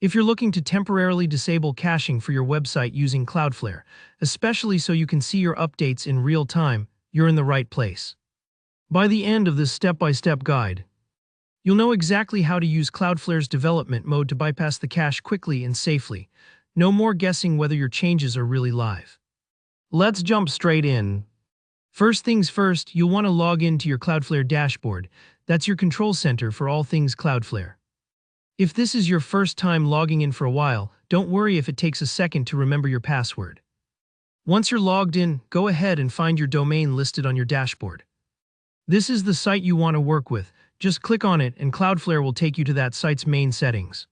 If you're looking to temporarily disable caching for your website using Cloudflare, especially so you can see your updates in real time, you're in the right place. By the end of this step-by-step guide, you'll know exactly how to use Cloudflare's development mode to bypass the cache quickly and safely. No more guessing whether your changes are really live. Let's jump straight in. First things first, you'll want to log into your Cloudflare dashboard. That's your control center for all things Cloudflare. If this is your first time logging in for a while, don't worry if it takes a second to remember your password. Once you're logged in, go ahead and find your domain listed on your dashboard. This is the site you want to work with. Just click on it and Cloudflare will take you to that site's main settings.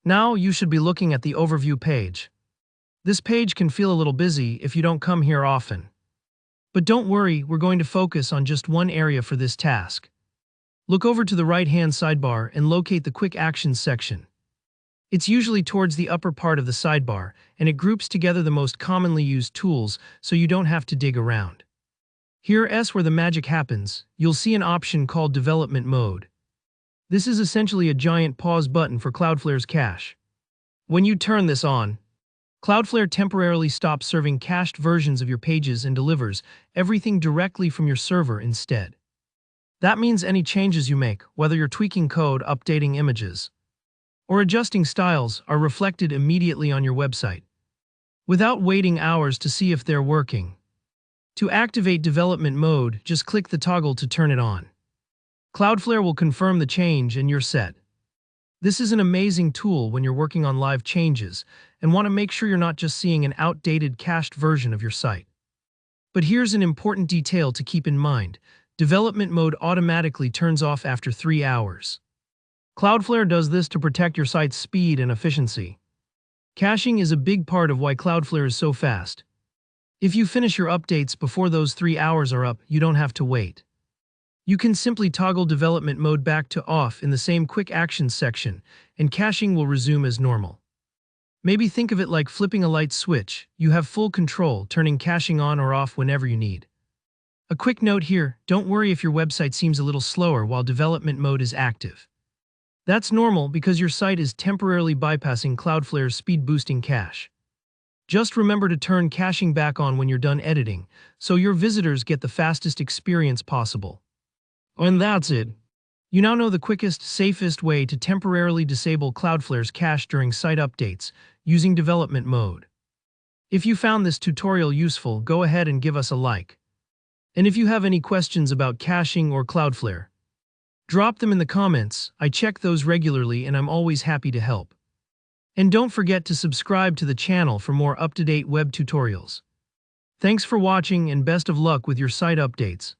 Now you should be looking at the overview page. This page can feel a little busy if you don't come here often. But don't worry, we're going to focus on just one area for this task. Look over to the right-hand sidebar and locate the Quick Actions section. It's usually towards the upper part of the sidebar, and it groups together the most commonly used tools so you don't have to dig around. Here's where the magic happens. You'll see an option called Development Mode. This is essentially a giant pause button for Cloudflare's cache. When you turn this on, Cloudflare temporarily stops serving cached versions of your pages and delivers everything directly from your server instead. That means any changes you make, whether you're tweaking code, updating images, or adjusting styles, are reflected immediately on your website, without waiting hours to see if they're working. To activate development mode, just click the toggle to turn it on. Cloudflare will confirm the change and you're set. This is an amazing tool when you're working on live changes and want to make sure you're not just seeing an outdated cached version of your site. But here's an important detail to keep in mind. Development mode automatically turns off after 3 hours. Cloudflare does this to protect your site's speed and efficiency. Caching is a big part of why Cloudflare is so fast. If you finish your updates before those 3 hours are up, you don't have to wait. You can simply toggle development mode back to off in the same Quick Actions section, and caching will resume as normal. Maybe think of it like flipping a light switch. You have full control, turning caching on or off whenever you need. A quick note here, don't worry if your website seems a little slower while development mode is active. That's normal because your site is temporarily bypassing Cloudflare's speed-boosting cache. Just remember to turn caching back on when you're done editing, so your visitors get the fastest experience possible. And that's it. You now know the quickest, safest way to temporarily disable Cloudflare's cache during site updates using development mode. If you found this tutorial useful, go ahead and give us a like. And if you have any questions about caching or Cloudflare, drop them in the comments. I check those regularly and I'm always happy to help. And don't forget to subscribe to the channel for more up-to-date web tutorials. Thanks for watching and best of luck with your site updates.